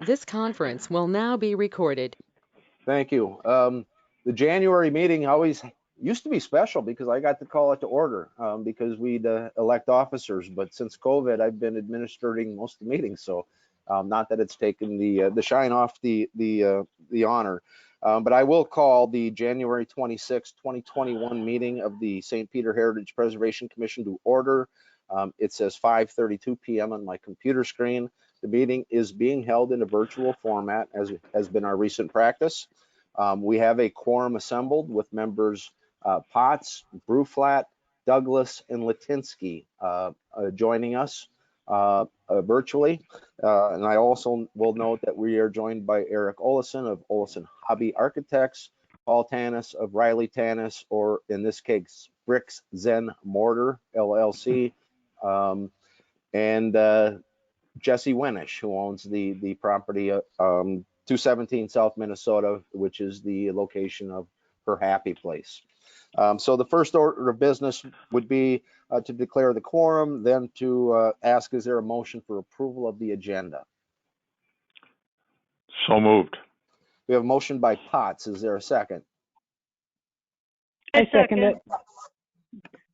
This conference will now be recorded. Thank you. The January meeting always used to be special because I got to call it to order because we'd elect officers. But since COVID, I've been administering most of the meetings, so not that it's taken the shine off the honor. But I will call the January 26, 2021 meeting of the St. Peter Heritage Preservation Commission to order. It says 5:32 p.m. on my computer screen. The meeting is being held in a virtual format, as has been our recent practice. We have a quorum assembled with members Potts, Bruflat, Douglas, and Litinsky joining us virtually. And I also will note that we are joined by Eric Olison of Olison Hobby Architects, Paul Tanis of Riley Tanis, or in this case, Bricks Zen Mortar, LLC, and Jesse Wenish, who owns the property 217 South Minnesota, which is the location of her happy place. So the first order of business would be to declare the quorum, then to ask, is there a motion for approval of the agenda? So moved. We have a motion by Potts. Is there a second? I second it.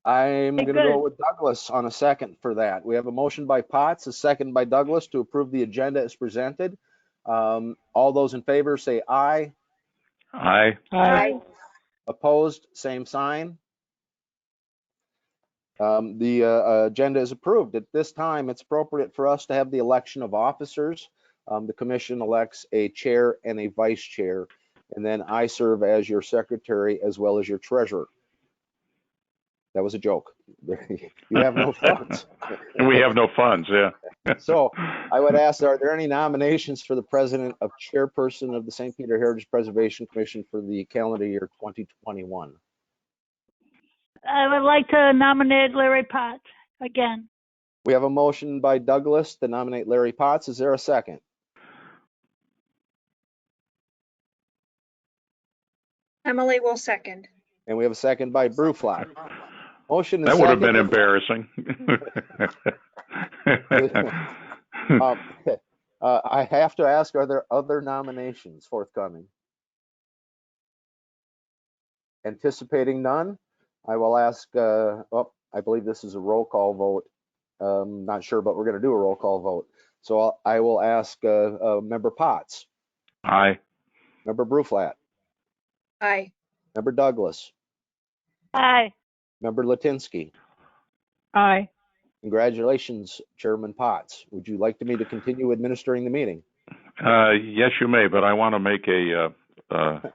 I'm going to go with Douglas on a second for that. We have a motion by Potts, a second by Douglas to approve the agenda as presented. All those in favor say aye. Aye. Aye. Opposed, same sign. The agenda is approved. At this time, it's appropriate for us to have the election of officers. The commission elects a chair and a vice chair, and then I serve as your secretary as well as your treasurer. That was a joke. You have no funds. We have no funds, yeah. So I would ask, are there any nominations for the president of chairperson of the St. Peter Heritage Preservation Commission for the calendar year 2021? I would like to nominate Larry Potts again. We have a motion by Douglas to nominate Larry Potts. Is there a second? Emily will second. And we have a second by Bruflat. Motion is that would have second. been embarrassing. I have to ask, are there other nominations forthcoming? Anticipating none, I will ask, I believe this is a roll call vote. Not sure, but we're going to do a roll call vote. So I will ask Member Potts. Aye. Member Bruflat. Aye. Member Douglas. Aye. Member Litinsky. Aye. Congratulations, Chairman Potts. Would you like me to continue administering the meeting? Yes, you may, but I want to make a,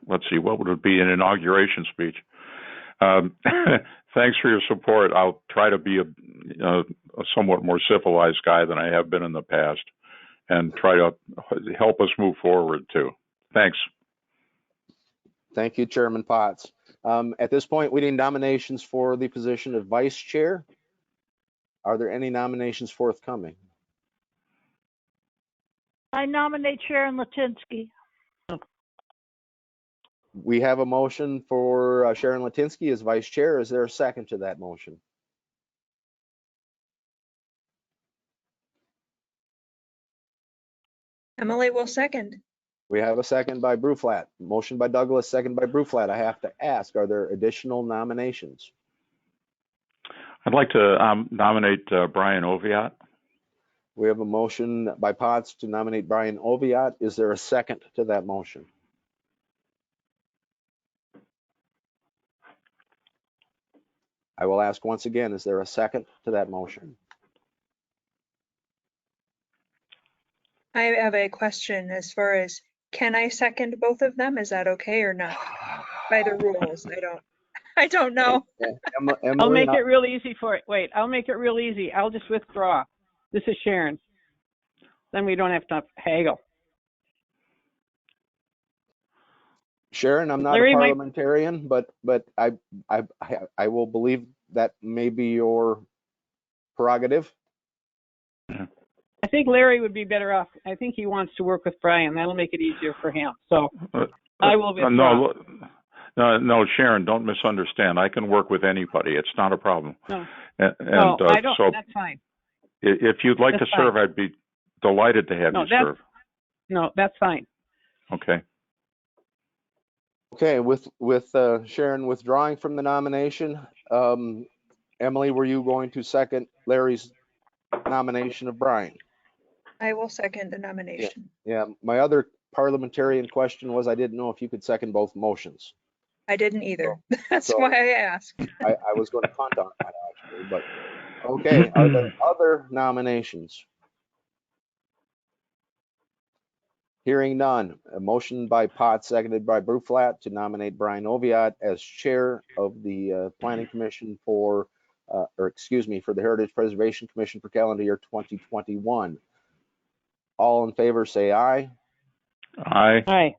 let's see, what would it be, an inauguration speech? Thanks for your support. I'll try to be a somewhat more civilized guy than I have been in the past and try to help us move forward too. Thanks. Thank you, Chairman Potts. At this point, we need nominations for the position of vice chair. Are there any nominations forthcoming? I nominate Sharon Litinsky. We have a motion for Sharon Litinsky as vice chair. Is there a second to that motion? Emily will second. We have a second by Bruflat. Motion by Douglas, second by Bruflat. I have to ask, are there additional nominations? I'd like to nominate Brian Oviatt. We have a motion by Potts to nominate Brian Oviatt. Is there a second to that motion? I will ask once again, is there a second to that motion? I have a question as far as, can I second both of them? Is that okay or not? By the rules, I don't know. I'll make it real easy for it. Wait, I'll make it real easy. I'll just withdraw. This is Sharon. Then we don't have to haggle. Sharon, I'm not a parliamentarian, but I will believe that may be your prerogative. I think Larry would be better off. I think he wants to work with Brian. That'll make it easier for him. So I will withdraw. No, Sharon, don't misunderstand. I can work with anybody. It's not a problem. No, I don't. So that's fine. If you'd like to serve, I'd be delighted to have you serve. no, that's fine. Okay. Okay, with Sharon withdrawing from the nomination, Emily, were you going to second Larry's nomination of Brian? I will second the nomination. Yeah, my other parliamentarian question was I didn't know if you could second both motions. I didn't either. That's so why I asked. I was going to punt on that actually, but okay. Are there other nominations? Hearing none. A motion by Potts, seconded by Bruflat to nominate Brian Oviatt as chair of the Planning Commission for the Heritage Preservation Commission for calendar year 2021. All in favor say aye. Aye. Aye.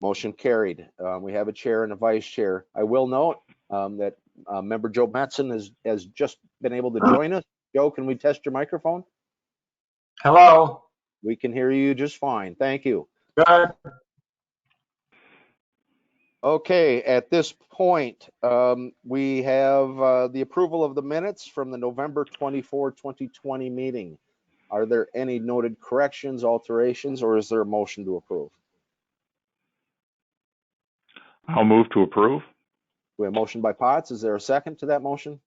Motion carried. We have a chair and a vice chair. I will note that member Joe Metzen has just been able to join us. Joe, can we test your microphone? Hello. We can hear you just fine. Thank you. Good. Okay, at this point, we have the approval of the minutes from the November 24, 2020 meeting. Are there any noted corrections, alterations, or is there a motion to approve? I'll move to approve. We have a motion by Potts. Is there a second to that motion?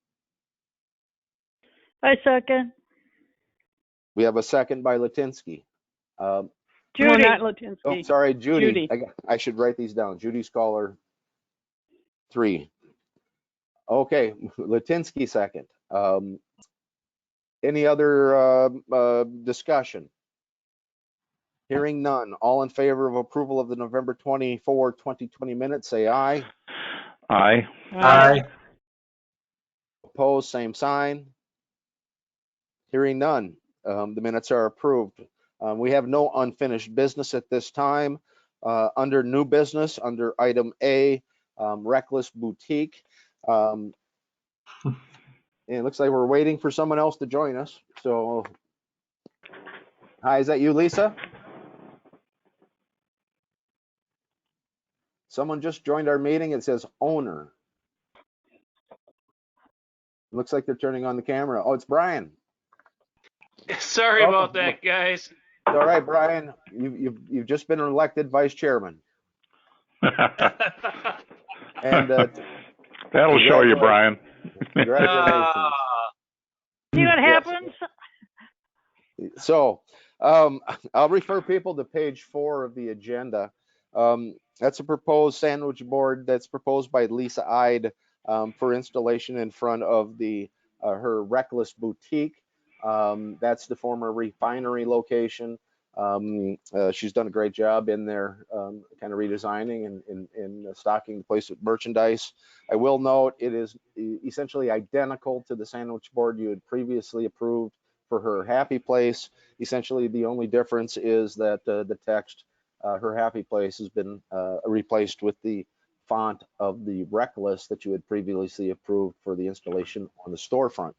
I second. We have a second by Latinsky. No, Judy. not Latinsky. Oh, sorry, Judy. Judy. I should write these down. Judy's caller 3. Okay, Latinsky second. Any other discussion? Hearing none. All in favor of approval of the November 24, 2020 minutes, say aye. Aye. Aye. Opposed, same sign. Hearing none. The minutes are approved. We have no unfinished business at this time. Under new business, under item A, Reckless Boutique. And it looks like we're waiting for someone else to join us. So, hi, is that you, Lisa? Someone just joined our meeting. It says owner. It looks like they're turning on the camera. Oh, it's Brian. Sorry Welcome. about that, guys. All right, Brian. You've just been elected vice chairman. And That'll show you, Brian. congratulations. See what Yes. happens? So I'll refer people to page 4 of the agenda. That's a proposed sandwich board that's proposed by Lisa Ide for installation in front of her Reckless Boutique. That's the former refinery location. She's done a great job in there, kind of redesigning and stocking the place with merchandise. I will note it is essentially identical to the sandwich board you had previously approved for her Happy Place. Essentially, the only difference is that the text, her Happy Place, has been replaced with the font of the Reckless that you had previously approved for the installation on the storefront.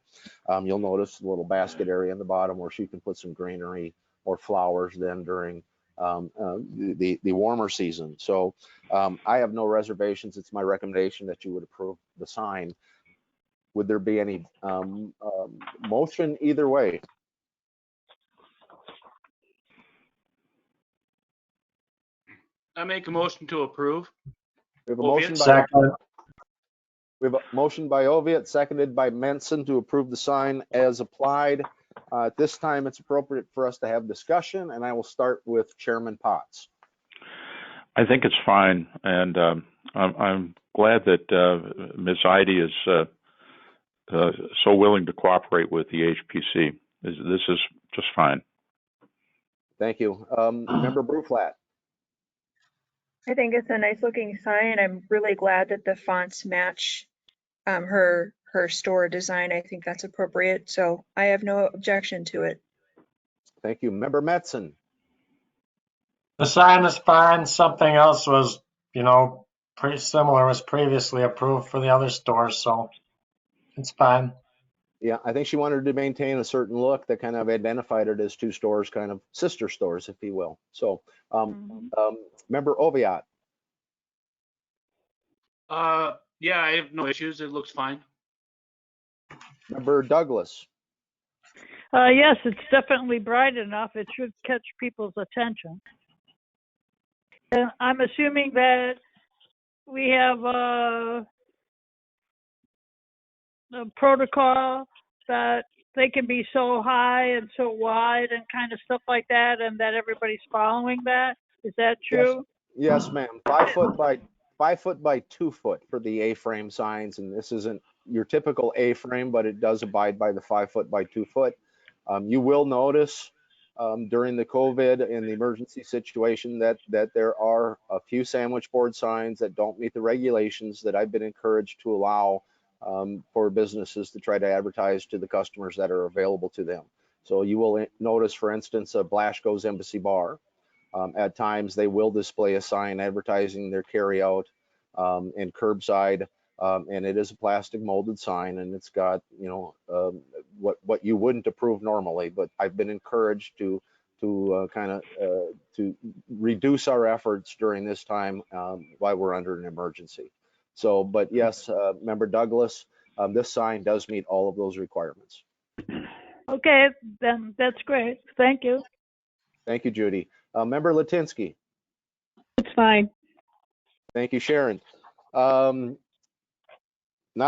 You'll notice the little basket area in the bottom where she can put some greenery or flowers then during the warmer season. So I have no reservations. It's my recommendation that you would approve the sign. Would there be any motion either way? I make a motion to approve. We have a Oviatt. motion by Second. We have a motion by Oviatt, seconded by Menson to approve the sign as applied. At this time, it's appropriate for us to have discussion, and I will start with Chairman Potts. I think it's fine, and I'm glad that Ms. Ide is so willing to cooperate with the HPC. This is just fine. Thank you. Member Bruflat. I think it's a nice looking sign. I'm really glad that the fonts match her store design. I think that's appropriate. So I have no objection to it. Thank you. Member Metzen. The sign is fine. Something else was, pretty similar, was previously approved for the other stores, so it's fine. Yeah, I think she wanted to maintain a certain look that kind of identified it as two stores, kind of sister stores, if you will. So, Member Oviatt. Yeah, I have no issues. It looks fine. Member Douglas. Yes, it's definitely bright enough. It should catch people's attention. And I'm assuming that we have a protocol that they can be so high and so wide and kind of stuff like that, and that everybody's following that. Is that true? Yes, ma'am. 5 foot by 5 foot by 2 foot for the A-frame signs, and this isn't your typical A-frame, but it does abide by the 5 foot by 2 foot. You will notice during the COVID and the emergency situation that there are a few sandwich board signs that don't meet the regulations that I've been encouraged to allow for businesses to try to advertise to the customers that are available to them. So you will notice, for instance, a Blasco's Embassy Bar. At times, they will display a sign advertising their carryout and curbside, and it is a plastic molded sign, and it's got, you know, what you wouldn't approve normally. But I've been encouraged to reduce our efforts during this time while we're under an emergency. So, but yes, Member Douglas, this sign does meet all of those requirements. Okay, then that's great. Thank you. Thank you, Judy. Member Latinsky. It's fine. Thank you, Sharon. Not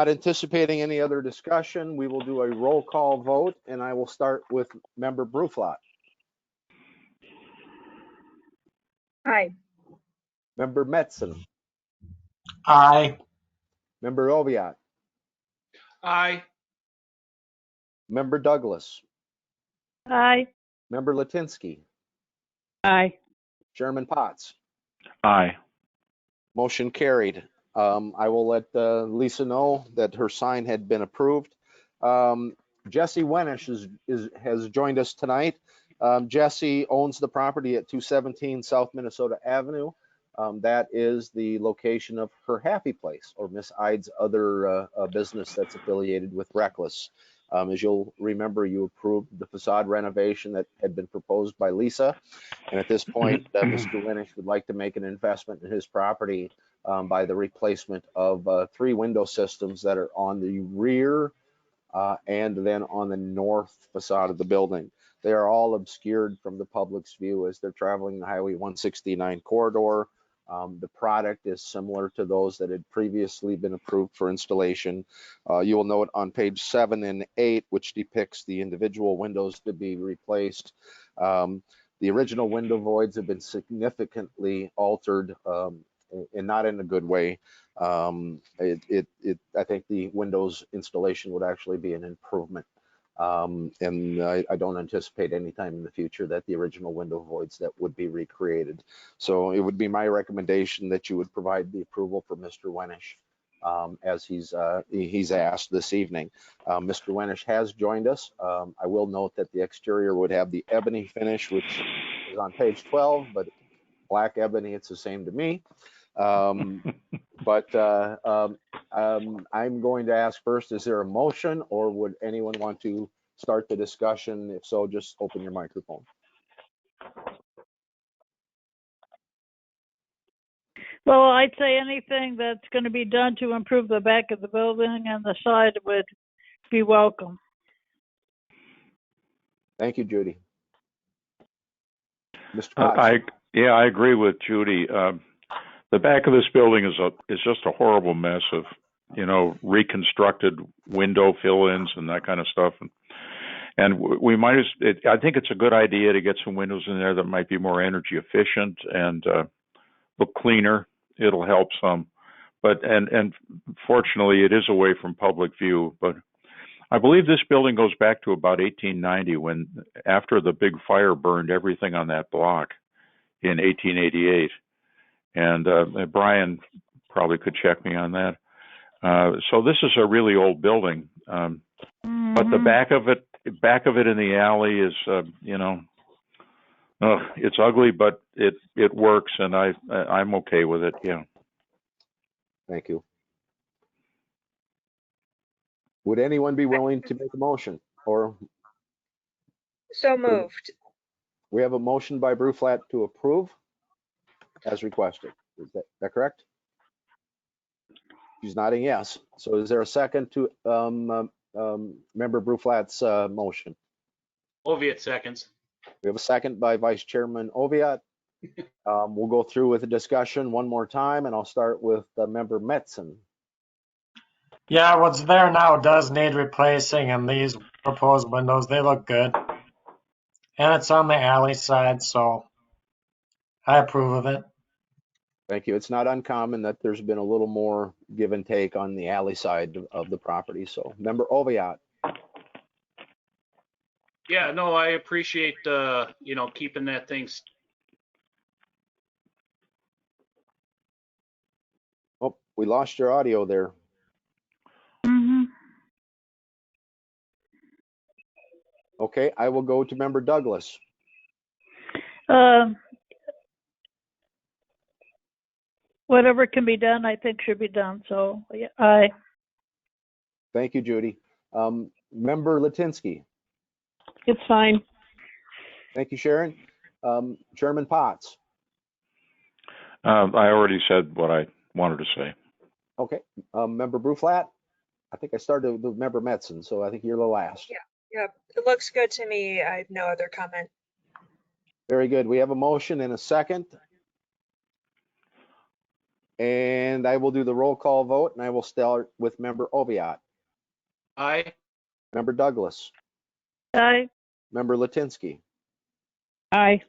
anticipating any other discussion, we will do a roll call vote, and I will start with Member Bruflot. Aye. Member Metzen. Aye. Member Oviatt. Aye. Member Douglas. Aye. Member Latinsky. Aye. Chairman Potts. Aye. Motion carried. I will let Lisa know that her sign had been approved. Jesse Wenish has joined us tonight. Jesse owns the property at 217 South Minnesota Avenue. That is the location of her Happy Place, or Miss Ide's other business that's affiliated with Reckless. As you'll remember, you approved the facade renovation that had been proposed by Lisa. And at this point, Mr. Wenish would like to make an investment in his property by the replacement of 3 window systems that are on the rear and then on the north facade of the building. They are all obscured from the public's view as they're traveling the Highway 169 corridor. The product is similar to those that had previously been approved for installation. You will note on page 7 and 8, which depicts the individual windows to be replaced. The original window voids have been significantly altered, and not in a good way. I think the Windows installation would actually be an improvement. And I don't anticipate any time in the future that the original window voids that would be recreated. So it would be my recommendation that you would provide the approval for Mr. Wenish as he's asked this evening. Mr. Wenish has joined us. I will note that the exterior would have the ebony finish, which is on page 12, but black ebony, it's the same to me. But I'm going to ask first, is there a motion, or would anyone want to start the discussion? If so, just open your microphone. Well, I'd say anything that's going to be done to improve the back of the building and the side would be welcome. Thank you, Judy. Mr. Potts. I agree with Judy. The back of this building is just a horrible mess of, reconstructed window fill-ins and that kind of stuff. And we might, I think it's a good idea to get some windows in there that might be more energy efficient and look cleaner. It'll help some, and fortunately it is away from public view. But I believe this building goes back to about 1890, when after the big fire burned everything on that block in 1888. And Brian probably could check me on that. So this is a really old building, but the back of it in the alley is, it's ugly, but it works, and I'm okay with it. Yeah. Thank you. Would anyone be willing to make a motion? Or So moved. we have a motion by Bruflat to approve as requested. Is that correct? She's nodding yes. So is there a second to Member Bruflat's motion? Oviatt seconds. We have a second by Vice Chairman Oviatt. We'll go through with the discussion one more time, and I'll start with Member Metzen. Yeah, what's there now does need replacing, and these proposed windows, they look good. And it's on the alley side, so I approve of it. Thank you. It's not uncommon that there's been a little more give and take on the alley side of the property. So, Member Oviatt. Yeah, no, I appreciate, keeping that thing. Oh, we lost your audio there. Mm-hmm. Okay, I will go to Member Douglas. Whatever can be done, I think should be done. So, yeah, aye. Thank you, Judy. Member Latinsky. It's fine. Thank you, Sharon. Chairman Potts. I already said what I wanted to say. Okay. Member Bruflat. I think I started with Member Metzen, so I think you're the last. Yeah, it looks good to me. I have no other comment. Very good. We have a motion and a second. And I will do the roll call vote, and I will start with Member Oviatt. Aye. Member Douglas. Aye. Member Latinsky. Aye.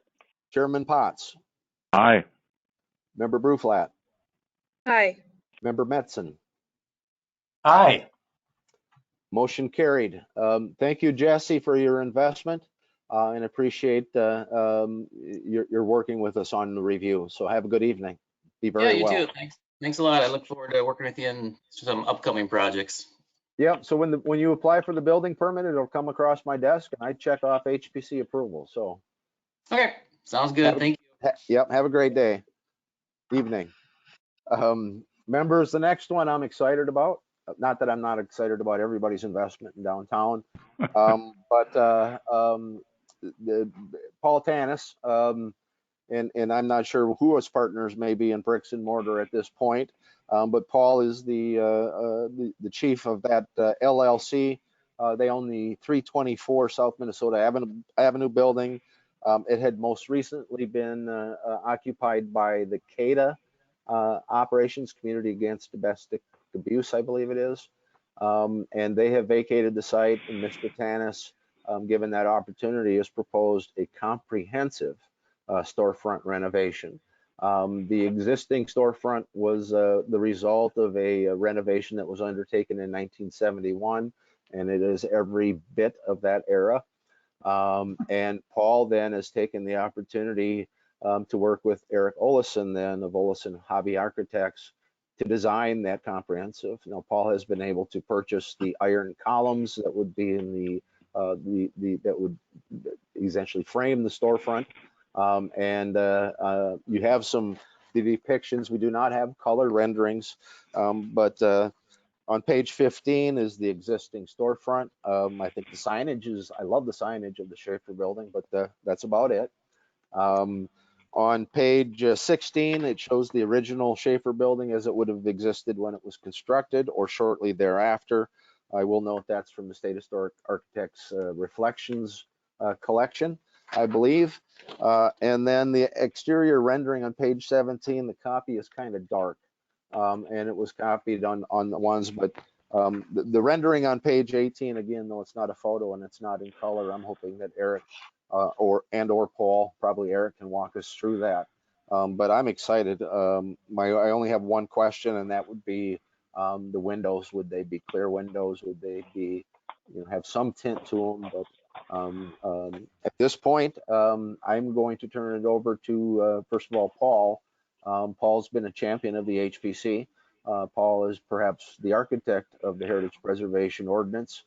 Chairman Potts. Aye. Member Bruflat. Aye. Member Metzen. Aye. Motion carried. Thank you, Jesse, for your investment, and appreciate your working with us on the review. So have a good evening. Be very you well. too. Thanks a lot. I look forward to working with you in some upcoming projects. Yep. So when you apply for the building permit, it'll come across my desk, and I check off HPC approval. So. Okay. Sounds good. Thank you. Yep. Have a great day. Evening. Members, the next one I'm excited about. Not that I'm not excited about everybody's investment in downtown, but Paul Tanis, and I'm not sure who his partners may be in bricks and mortar at this point, but Paul is the chief of that LLC. They own the 324 South Minnesota Avenue building. It had most recently been occupied by the CADA operations, Community Against Domestic Abuse, I believe it is. And they have vacated the site, and Mr. Tanis, given that opportunity, has proposed a comprehensive storefront renovation. The existing storefront was the result of a renovation that was undertaken in 1971, and it is every bit of that era. And Paul then has taken the opportunity to work with Eric Olesen then of Olesen Hobby Architects to design that comprehensive. Now, Paul has been able to purchase the iron columns that would be in that would essentially frame the storefront. And you have the depictions. We do not have color renderings, but on page 15 is the existing storefront. I think the signage I love the signage of the Schaefer building, but that's about it. On page 16, it shows the original Schaefer building as it would have existed when it was constructed or shortly thereafter. I will note that's from the State Historic Architects Reflections collection, I believe. And then the exterior rendering on page 17, the copy is kind of dark. And it was copied on the ones, but the rendering on page 18, again, though it's not a photo and it's not in color, I'm hoping that Eric or Paul, probably Eric, can walk us through that. But I'm excited. I only have one question, and that would be the windows. Would they be clear windows? Would they be, have some tint to them? But at this point, I'm going to turn it over to, first of all, Paul. Paul's been a champion of the HPC. Paul is perhaps the architect of the Heritage Preservation Ordinance.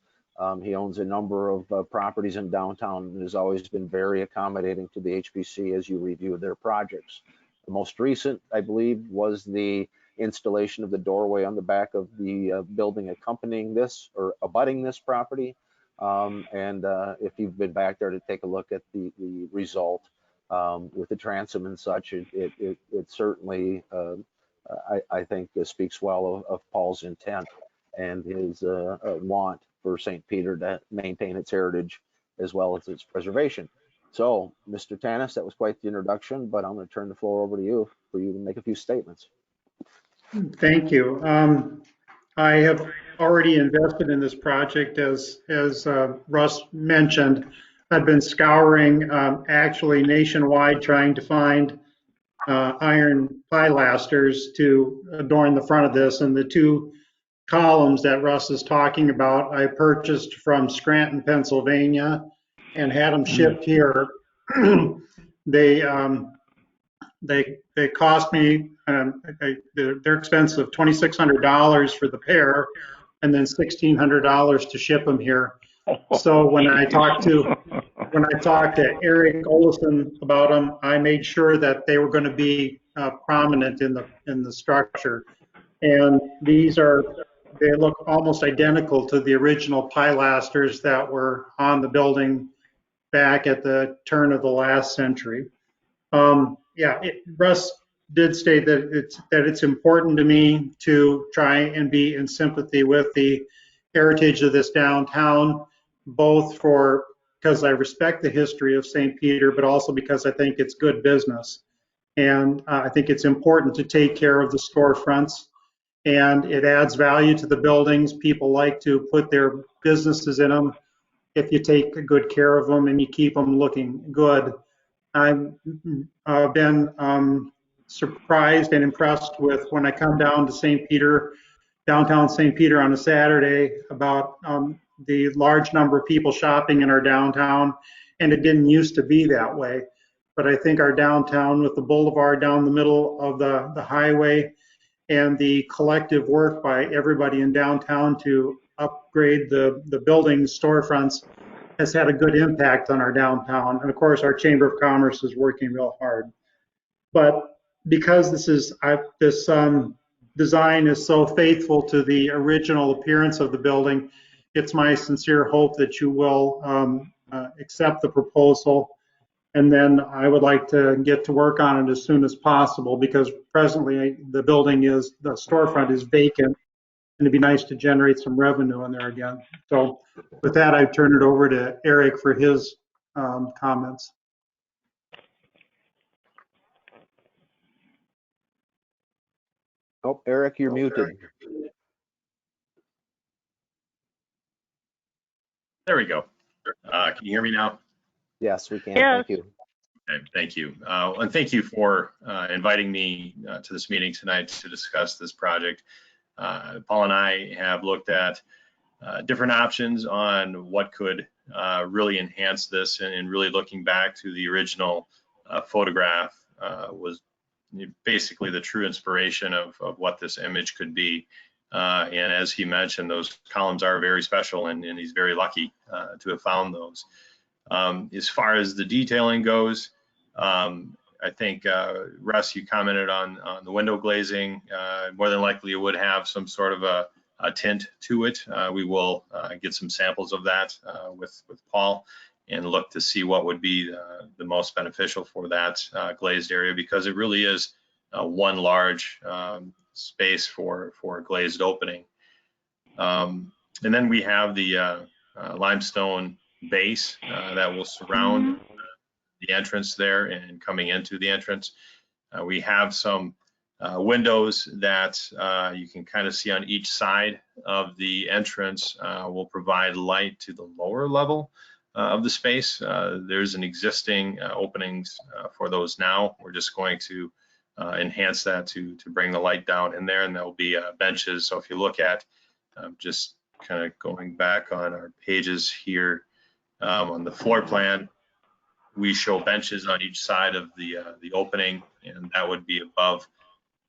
He owns a number of properties in downtown and has always been very accommodating to the HPC as you review their projects. The most recent, I believe, was the installation of the doorway on the back of the building accompanying this or abutting this property. And if you've been back there to take a look at the result, with the transom and such, it certainly, I think, speaks well of Paul's intent and his want for St. Peter to maintain its heritage as well as its preservation. So, Mr. Tanis, that was quite the introduction, but I'm going to turn the floor over to you for you to make a few statements. Thank you. I have already invested in this project, as Russ mentioned. I've been scouring actually nationwide trying to find iron pilasters to adorn the front of this, and the two columns that Russ is talking about I purchased from Scranton, Pennsylvania, and had them shipped here. They cost me they're expensive, $2,600 for the pair, and then $1,600 to ship them here. So when I talked to Eric Olson about them, I made sure that they were going to be prominent in the structure. And they look almost identical to the original pilasters that were on the building back at the turn of the last century. Russ did state that it's important to me to try and be in sympathy with the heritage of this downtown, both because I respect the history of St. Peter, but also because I think it's good business. And I think it's important to take care of the storefronts, and it adds value to the buildings. People like to put their businesses in them if you take good care of them and you keep them looking good. I've been surprised and impressed with when I come down to St. Peter, downtown St. Peter on a Saturday, about the large number of people shopping in our downtown, and it didn't used to be that way. But I think our downtown, with the boulevard down the middle of the highway, and the collective work by everybody in downtown to upgrade the buildings, storefronts, has had a good impact on our downtown. And of course, our Chamber of Commerce is working real hard. But because this design is so faithful to the original appearance of the building, it's my sincere hope that you will accept the proposal. And then I would like to get to work on it as soon as possible, because presently the storefront is vacant, and it'd be nice to generate some revenue in there again. So with that, I turn it over to Eric for his comments. Oh, Eric, you're muted. There we go. Can you hear me now? Yes, we can. Yes. Thank you. Okay, thank you. And thank you for inviting me to this meeting tonight to discuss this project. Paul and I have looked at different options on what could really enhance this, and really looking back to the original photograph was basically the true inspiration of what this image could be. And as he mentioned, those columns are very special, and he's very lucky to have found those. As far as the detailing goes, I think, Russ, you commented on the window glazing. More than likely it would have some sort of a tint to it. We will get some samples of that with Paul, and look to see what would be the most beneficial for that glazed area, because it really is one large space for a glazed opening. And then we have the limestone base that will surround the entrance there and coming into the entrance. We have some windows that you can kind of see on each side of the entrance will provide light to the lower level of the space. There's an existing openings for those now. We're just going to enhance that to bring the light down in there, and there'll be benches. So if you look at just kind of going back on our pages here on the floor plan, we show benches on each side of the opening, and that would be above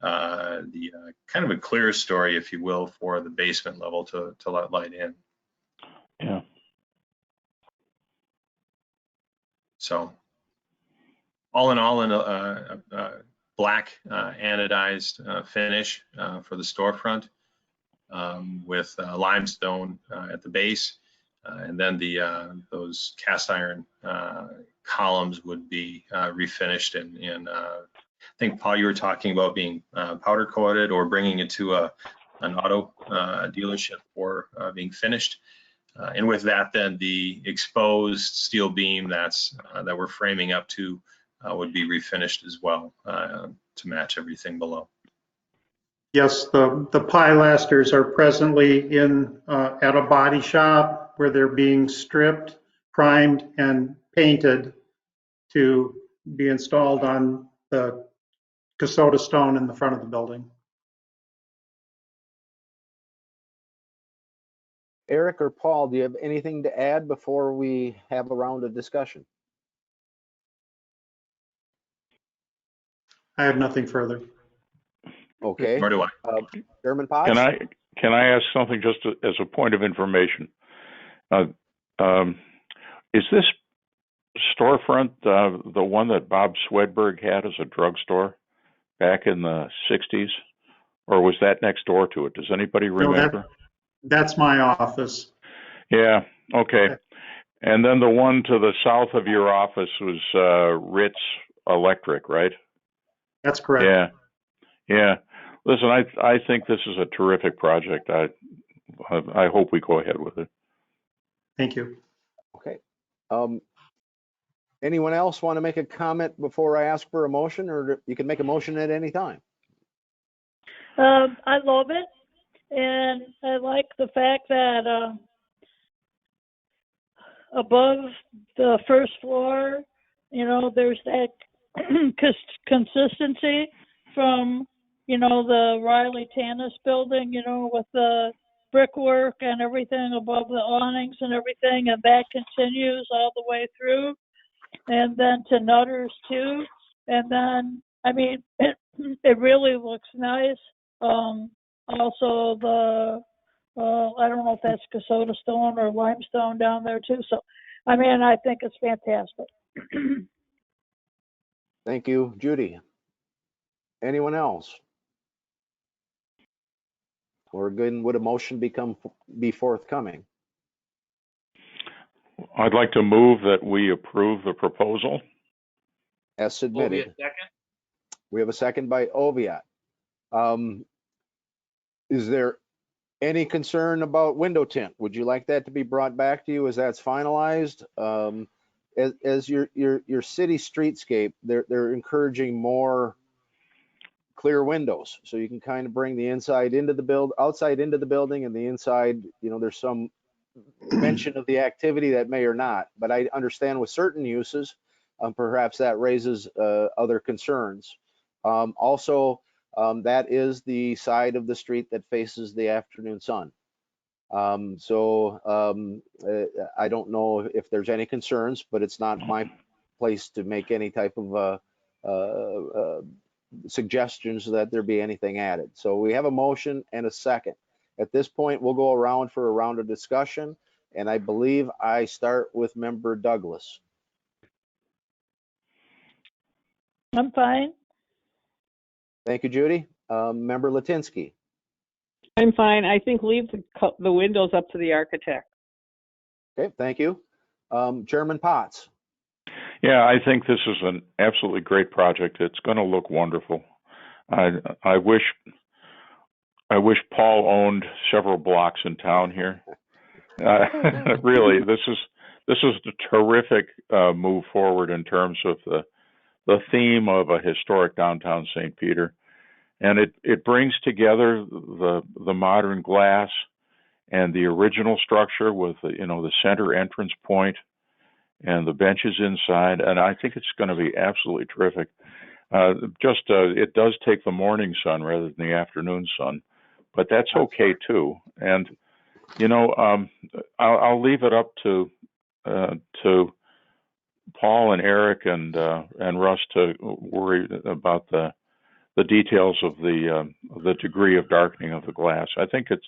the kind of a clear story, if you will, for the basement level to let light in. Yeah. So all in all, in a black anodized finish for the storefront, with limestone at the base, and then those cast iron columns would be refinished in I think, Paul, you were talking about being powder coated or bringing it to an auto dealership for being finished. And with that, then the exposed steel beam that we're framing up to would be refinished as well to match everything below. Yes, the pilasters are presently at a body shop where they're being stripped, primed, and painted to be installed on the Kasota stone in the front of the building. Eric or Paul, do you have anything to add before we have a round of discussion? I have nothing further. Okay. Nor do I. Chairman Potts? Can I ask something just as a point of information? Is this storefront the one that Bob Swedberg had as a drugstore back in the 60s? Or was that next door to it? Does anybody remember? No, that's my office. Yeah, okay. And then the one to the south of your office was Ritz Electric, right? That's correct. Yeah. Listen, I think this is a terrific project. I hope we go ahead with it. Thank you. Okay. Anyone else want to make a comment before I ask for a motion, or you can make a motion at any time? I love it, and I like the fact that above the first floor, there's that consistency from, the Riley Tannis building, with the brickwork and everything above the awnings and everything, and that continues all the way through, and then to Nutter's too. And then, it really looks nice. Also the, I don't know if that's Kasota stone or limestone down there too. So, I think it's fantastic. Thank you, Judy. Anyone else? Or again, would a motion be forthcoming? I'd like to move that we approve the proposal. As submitted. Oviatt, second. We have a second by Oviatt. Is there any concern about window tint? Would you like that to be brought back to you as that's finalized? As your city streetscape, they're encouraging more clear windows, so you can kind of bring the inside into the outside into the building, and the inside, there's some mention of the activity that may or not. But I understand with certain uses, perhaps that raises other concerns. Also, that is the side of the street that faces the afternoon sun. I don't know if there's any concerns, but it's not my place to make any type of suggestions that there be anything added. So we have a motion and a second. At this point, we'll go around for a round of discussion, and I believe I start with Member Douglas. I'm fine. Thank you, Judy. Member Latinsky. I'm fine. I think leave the windows up to the architect. Okay, thank you. Chairman Potts. Yeah, I think this is an absolutely great project. It's going to look wonderful. I wish Paul owned several blocks in town here. Really, this is a terrific move forward in terms of the theme of a historic downtown St. Peter, and it brings together the modern glass and the original structure with the center entrance point and the benches inside, and I think it's going to be absolutely terrific. It does take the morning sun rather than the afternoon sun, but that's okay too. And I'll leave it up to Paul and Eric and Russ to worry about the details of the degree of darkening of the glass. I think it's.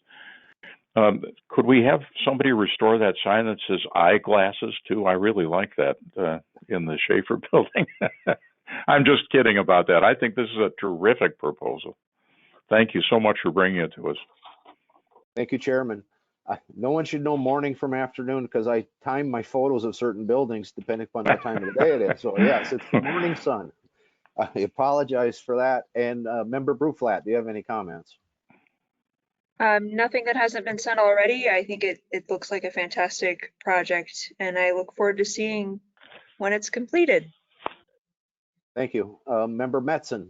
Could we have somebody restore that sign that says eyeglasses too? I really like that in the Schaefer building. I'm just kidding about that. I think this is a terrific proposal. Thank you so much for bringing it to us. Thank you, Chairman. No one should know morning from afternoon because I time my photos of certain buildings depending upon what time of the day it is. So yes, it's the morning sun. I apologize for that. And Member Bruflat, do you have any comments? Nothing that hasn't been sent already. I think it looks like a fantastic project, and I look forward to seeing when it's completed. Thank you. Member Metzen.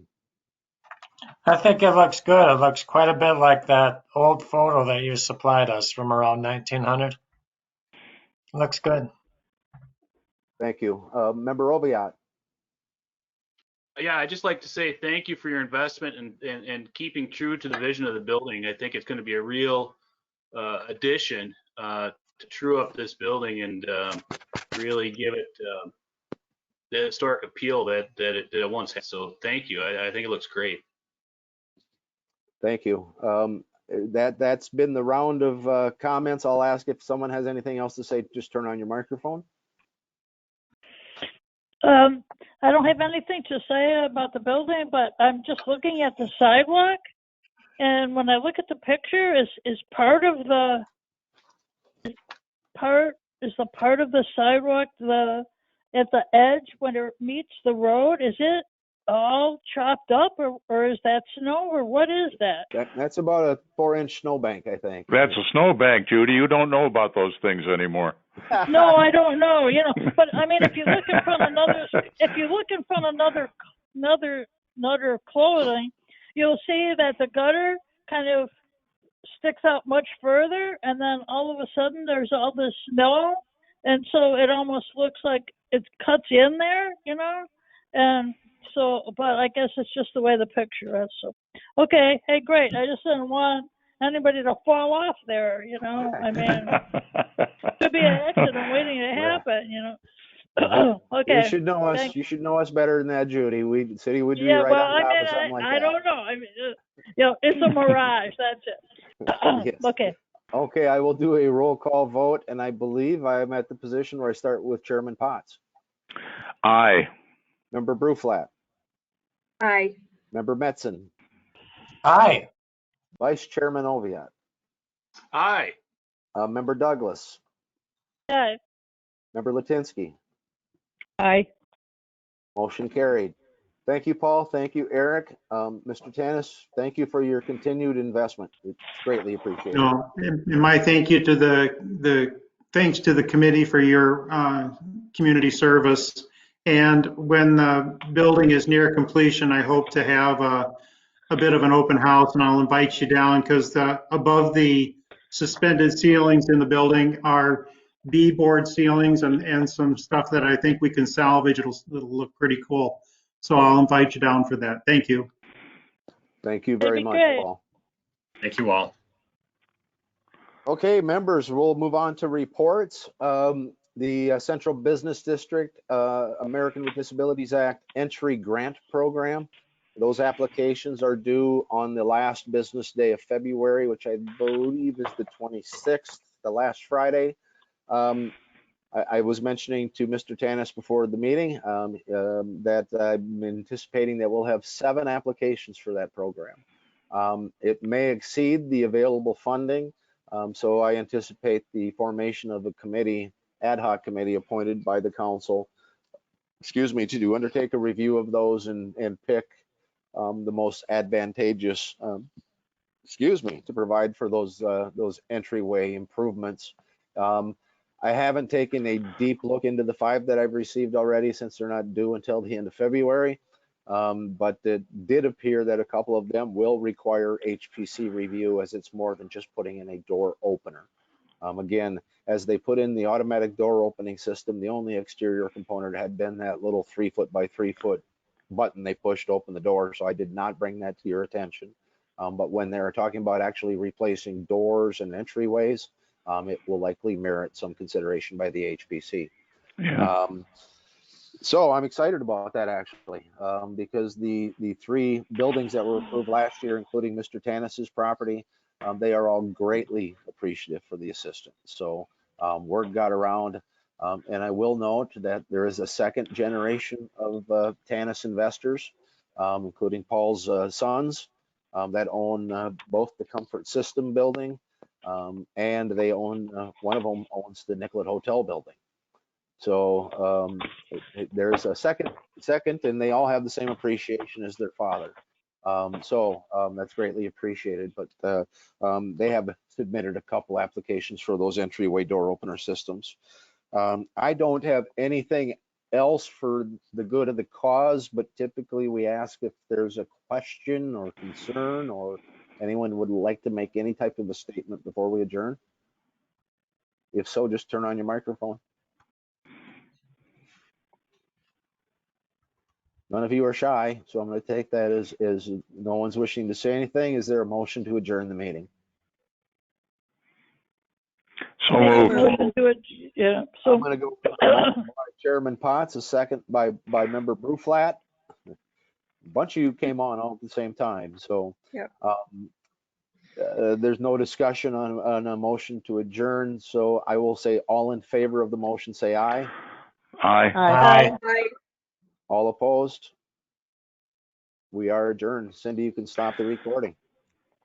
I think it looks good. It looks quite a bit like that old photo that you supplied us from around 1900. Looks good. Thank you. Member Oviatt. Yeah, I'd just like to say thank you for your investment and keeping true to the vision of the building. I think it's going to be a real addition to true up this building and really give it the historic appeal that it once had. So thank you. I think it looks great. Thank you. That's been the round of comments. I'll ask if someone has anything else to say, just turn on your microphone. I don't have anything to say about the building, but I'm just looking at the sidewalk. And when I look at the picture, is part of the sidewalk at the edge when it meets the road? Is it all chopped up, or is that snow, or what is that? That's about a 4-inch snowbank, I think. That's a snowbank, Judy. You don't know about those things anymore. No, I don't know. But I mean, if you look in front of another clothing, you'll see that the gutter kind of sticks out much further, and then all of a sudden there's all this snow, and so it almost looks like it cuts in there, and so, but I guess it's just the way the picture is. So, okay, hey, great. I just didn't want anybody to fall off there, I mean, could be an accident waiting to happen, Okay. You should know us. Thanks. You should know us better than that, Judy. City would be Yeah, right well, on top of something like that. I don't know. I mean, it's a mirage. That's it. Yes. Okay. Okay, I will do a roll call vote, and I believe I'm at the position where I start with Chairman Potts. Aye. Member Bruflat. Aye. Member Metzen. Aye. Vice Chairman Oviatt. Aye. Member Douglas. Aye. Member Latinsky. Aye. Motion carried. Thank you, Paul. Thank you, Eric. Mr. Tanis, thank you for your continued investment. It's greatly appreciated. No, and my thank you to the thanks to the committee for your community service. And when the building is near completion, I hope to have a bit of an open house, and I'll invite you down because above the suspended ceilings in the building are B-board ceilings and some stuff that I think we can salvage. It'll look pretty cool. So I'll invite you down for that. Thank you. Thank you very much, Paul. Thank you all. Okay, members, we'll move on to reports. The Central Business District American with Disabilities Act entry grant program. Those applications are due on the last business day of February, which I believe is the 26th, the last Friday. I was mentioning to Mr. Tanis before the meeting that I'm anticipating that we'll have 7 applications for that program. It may exceed the available funding, so I anticipate the formation of a committee, ad hoc committee appointed by the council, to undertake a review of those and pick the most advantageous, to provide for those entryway improvements. I haven't taken a deep look into the 5 that I've received already since they're not due until the end of February. But it did appear that a couple of them will require HPC review, as it's more than just putting in a door opener. Again, as they put in the automatic door opening system, the only exterior component had been that little 3-foot by 3-foot button they pushed to open the door. So I did not bring that to your attention. But when they're talking about actually replacing doors and entryways, it will likely merit some consideration by the HPC. Yeah. So I'm excited about that, actually, because the 3 buildings that were approved last year, including Mr. Tanis's property, they are all greatly appreciative for the assistance. So word got around, and I will note that there is a second generation of Tanis investors, including Paul's sons, that own both the Comfort System building, and they own, one of them owns the Nicollet Hotel building. So there's a second, and they all have the same appreciation as their father. That's greatly appreciated. But they have submitted a couple applications for those entryway door opener systems. I don't have anything else for the good of the cause, but typically we ask if there's a question or concern or anyone would like to make any type of a statement before we adjourn. If so, just turn on your microphone. None of you are shy, so I'm going to take that as no one's wishing to say anything. Is there a motion to adjourn the meeting? So Make a moved. motion to it, yeah, so, I'm going to go by Chairman Potts, a second by Member Bruflat. A bunch of you came on all at the same time, so Yep. There's no discussion on a motion to adjourn, so I will say all in favor of the motion, say aye. Aye. Aye. All opposed? We are adjourned. Cindy, you can stop the recording.